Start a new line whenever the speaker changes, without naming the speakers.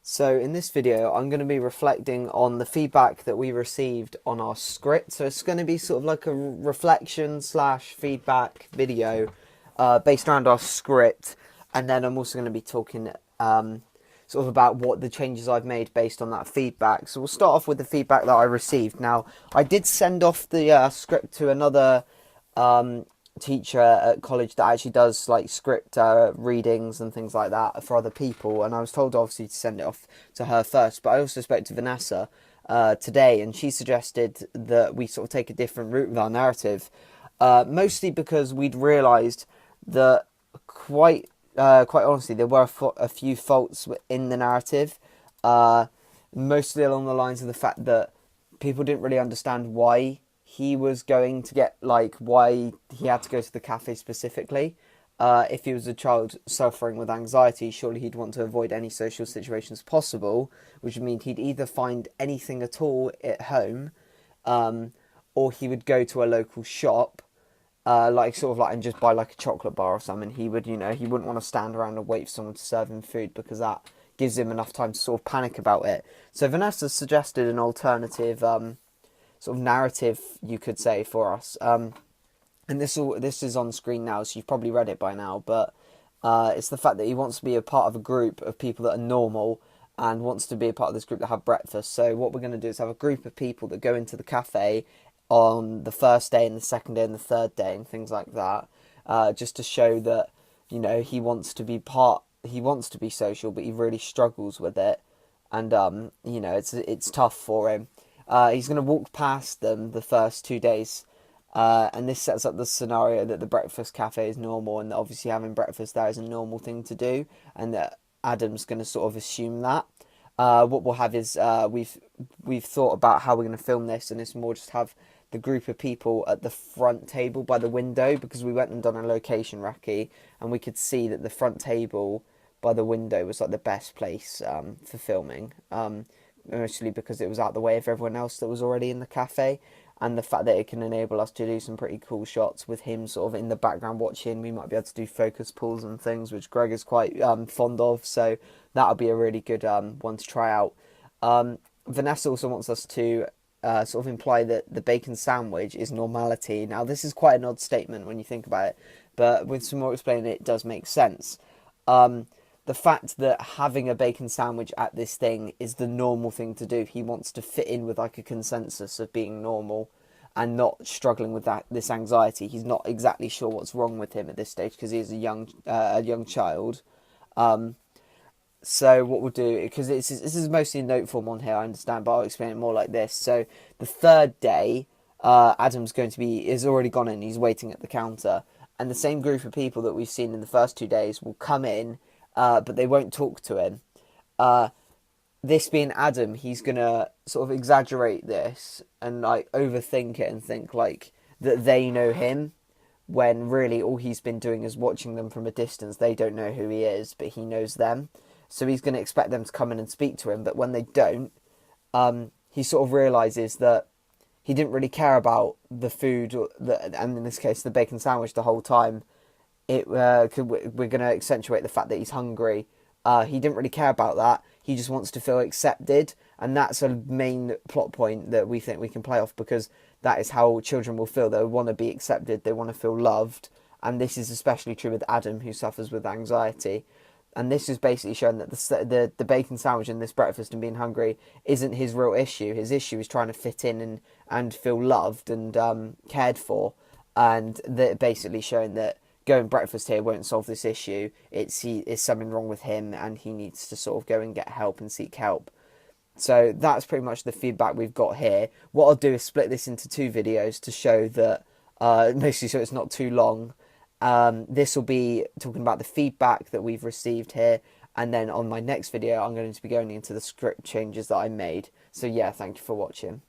So in this video, I'm going to be reflecting on the feedback that we received on our script. So it's going to be sort of like a reflection slash feedback video based around our script. And then I'm also going to be talking sort of about what the changes I've made based on that feedback. So we'll start off with the feedback that I received. Now, I did send off the script to another teacher at college that actually does like script readings and things like that for other people, and I was told obviously to send it off to her first, but I also spoke to Vanessa today, and she suggested that we sort of take a different route with our narrative, mostly because we'd realised that quite honestly there were a few faults in the narrative, mostly along the lines of the fact that people didn't really understand why he was going to get, like, why he had to go to the cafe specifically. If he was a child suffering with anxiety, surely he'd want to avoid any social situations possible, which would mean he'd either find anything at all at home, or he would go to a local shop, like sort of like, and just buy like a chocolate bar or something. He would, he wouldn't want to stand around and wait for someone to serve him food because that gives him enough time to sort of panic about it. So Vanessa suggested an alternative sort of narrative, you could say, for us. And this is on screen now, so you've probably read it by now. But it's the fact that he wants to be a part of a group of people that are normal and wants to be a part of this group that have breakfast. So what we're going to do is have a group of people that go into the cafe on the first day and the second day and the third day and things like that, just to show that he wants to be part. He wants to be social, but he really struggles with it, and it's tough for him. He's going to walk past them the first 2 days, and this sets up the scenario that the breakfast cafe is normal, and that obviously having breakfast there is a normal thing to do, and that Adam's going to sort of assume that. What we'll have is we've thought about how we're going to film this, and it's more just have the group of people at the front table by the window, because we went and done a location recce, and we could see that the front table by the window was like the best place for filming. Mostly because it was out the way of everyone else that was already in the cafe, and the fact that it can enable us to do some pretty cool shots with him sort of in the background watching. We might be able to do focus pulls and things, which Greg is quite fond of, so that'll be a really good one to try out. Vanessa also wants us to sort of imply that the bacon sandwich is normality. Now, this is quite an odd statement when you think about it, but with some more explaining, it does make sense. The fact that having a bacon sandwich at this thing is the normal thing to do. He wants to fit in with like a consensus of being normal and not struggling with this anxiety. He's not exactly sure what's wrong with him at this stage because he is a young child. So what we'll do, because this is mostly in note form on here, I understand, but I'll explain it more like this. So the third day, Adam's is already gone in. He's waiting at the counter, and the same group of people that we've seen in the first 2 days will come in. But they won't talk to him. This being Adam, he's gonna sort of exaggerate this and like overthink it and think like that they know him, when really all he's been doing is watching them from a distance. They don't know who he is, but he knows them. So he's gonna expect them to come in and speak to him. But when they don't, he sort of realizes that he didn't really care about the food, and in this case, the bacon sandwich the whole time. We're going to accentuate the fact that he's hungry. He didn't really care about that. He just wants to feel accepted, and that's a main plot point that we think we can play off, because that is how children will feel. They want to be accepted. They want to feel loved, and this is especially true with Adam, who suffers with anxiety. And this is basically showing that the bacon sandwich and this breakfast and being hungry isn't his real issue. His issue is trying to fit in and feel loved and cared for, and that basically showing that going breakfast here won't solve this issue. It's something wrong with him, and he needs to sort of go and get help and seek help. So that's pretty much the feedback we've got here. What I'll do is split this into 2 videos to show that, mostly so it's not too long. This will be talking about the feedback that we've received here, and then on my next video I'm going to be going into the script changes that I made. So yeah, thank you for watching.